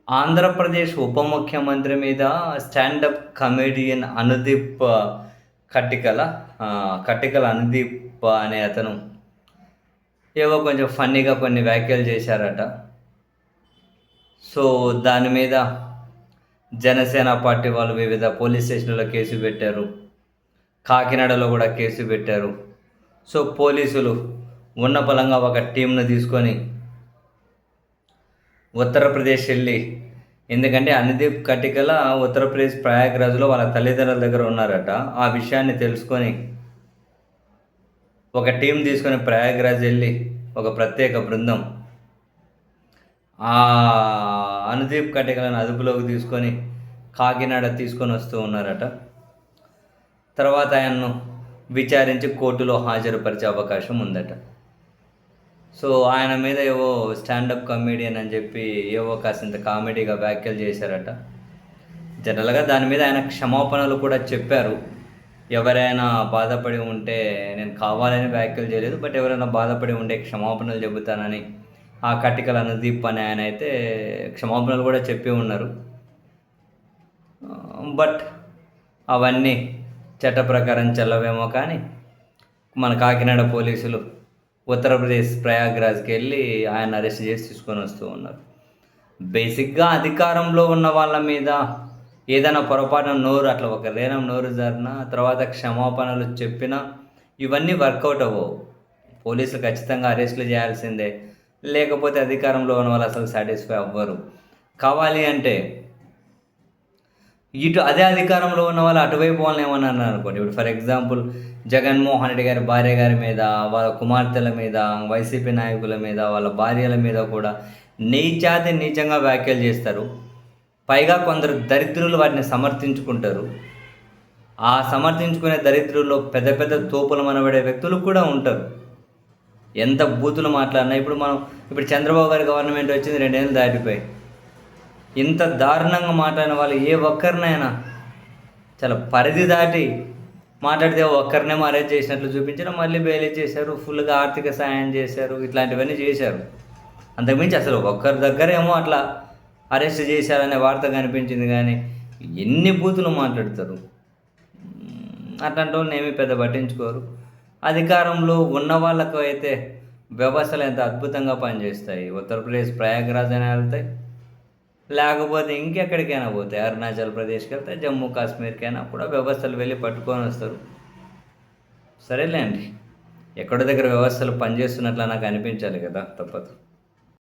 ఆంధ్రప్రదేశ్ ఉప ముఖ్యమంత్రి మీద స్టాండప్ కమెడియన్ అనుదీప్ కట్టికల కట్టికల అనుదీప్ అనే అతను ఏవో కొంచెం ఫన్నీగా కొన్ని వ్యాఖ్యలు చేశారట. సో, దాని మీద జనసేన పార్టీ వాళ్ళు వివిధ పోలీస్ స్టేషన్‌లో కేసు పెట్టారు. కాకినాడలో కూడా కేసు పెట్టారు. సో, పోలీసులు ఉన్న పళంగా ఒక టీమ్‌ని తీసుకొని ఉత్తరప్రదేశ్ వెళ్ళి, ఎందుకంటే అనుదీప్ కటికల ఉత్తరప్రదేశ్ ప్రయాగ్రాజ్‌లో వాళ్ళ తల్లిదండ్రుల దగ్గర ఉన్నారట. ఆ విషయాన్ని తెలుసుకొని ఒక టీం తీసుకొని ప్రయాగ్రాజ్ వెళ్ళి ఒక ప్రత్యేక బృందం అనుదీప్ కటికలను అదుపులోకి తీసుకొని కాకినాడ తీసుకొని వస్తూ ఉన్నారట. తర్వాత ఆయన్ను విచారించి కోర్టులో హాజరుపరిచే అవకాశం ఉందట. సో, ఆయన మీద ఏవో స్టాండప్ కమెడియన్ అని చెప్పి ఏవో కాసింత కామెడీగా వ్యాఖ్యలు చేశారట. జనరల్‌గా దాని మీద ఆయన క్షమాపణలు కూడా చెప్పారు. ఎవరైనా బాధపడి ఉంటే, నేను కావాలని వ్యాఖ్యలు చేయలేదు, బట్ ఎవరైనా బాధపడి ఉంటే క్షమాపణలు చెబుతానని ఆ కటికల అనుదీప్ అనే ఆయనైతే క్షమాపణలు కూడా చెప్పి ఉన్నారు. బట్ అవన్నీ చట్ట ప్రకారం చెల్లవేమో కానీ, మన కాకినాడ పోలీసులు ఉత్తరప్రదేశ్ ప్రయాగ్రాజ్‌కి వెళ్ళి ఆయన అరెస్ట్ చేసి తీసుకొని వస్తూ ఉన్నారు. బేసిక్‌గా అధికారంలో ఉన్న వాళ్ళ మీద ఏదైనా పొరపాటున అట్లా ఒక రేణం నోరు జారినా, తర్వాత క్షమాపణలు చెప్పినా ఇవన్నీ వర్కౌట్ అవ్వవు. పోలీసులు ఖచ్చితంగా అరెస్టులు చేయాల్సిందే. లేకపోతే అధికారంలో ఉన్న వాళ్ళు అసలు సాటిస్ఫై అవ్వరు. కావాలి అంటే అదే అధికారంలో ఉన్న వాళ్ళు అటువైపు వాళ్ళని ఏమన్నా అన్నారనుకోండి. ఇప్పుడు ఫర్ ఎగ్జాంపుల్ జగన్మోహన్ రెడ్డి గారి భార్య గారి మీద, వాళ్ళ కుమార్తెల మీద, వైసీపీ నాయకుల మీద, వాళ్ళ భార్యల మీద కూడా నీచాతి నీచంగా వ్యాఖ్యలు చేస్తారు. పైగా కొందరు దరిద్రులు వాటిని సమర్థించుకుంటారు. ఆ సమర్థించుకునే దరిద్రుల్లో పెద్ద పెద్ద తోపులు మనబడే వ్యక్తులు కూడా ఉంటారు. ఎంత బూతులు మాట్లాడినా ఇప్పుడు చంద్రబాబు గారి గవర్నమెంట్ వచ్చింది 2 ఏళ్ళు దాటిపోయి. ఇంత దారుణంగా మాట్లాడిన వాళ్ళు ఏ ఒక్కరినైనా చాలా పరిధి దాటి మాట్లాడితే ఒక్కరినేమో అరెస్ట్ చేసినట్లు చూపించారు, మళ్ళీ బెయిల్ ఇచ్చేశారు, ఫుల్గా ఆర్థిక సాయం చేశారు, ఇట్లాంటివన్నీ చేశారు. అంతకుమించి అసలు ఒక్కరి దగ్గరేమో అట్లా అరెస్ట్ చేశారనే వార్త కనిపించింది కానీ ఎన్ని బూతులు మాట్లాడతారు. అట్లాంటి వాళ్ళని ఏమీ పెద్ద పట్టించుకోరు. అధికారంలో ఉన్న వాళ్ళకు అయితే వ్యవస్థలు ఎంత అద్భుతంగా పనిచేస్తాయి. ఉత్తరప్రదేశ్ ప్రయాగ్రాజ్ అయినా వెళ్తాయి, లేకపోతే ఇంకెక్కడికైనా పోతాయి. అరుణాచల్ ప్రదేశ్కి వెళ్తే, జమ్మూ కాశ్మీర్కైనా కూడా వ్యవస్థలు వెళ్ళి పట్టుకొని వస్తారు. సరేలేండి, ఎక్కడో దగ్గర వ్యవస్థలు పనిచేస్తున్నట్లు నాకు అనిపించాలి కదా, తప్పదు.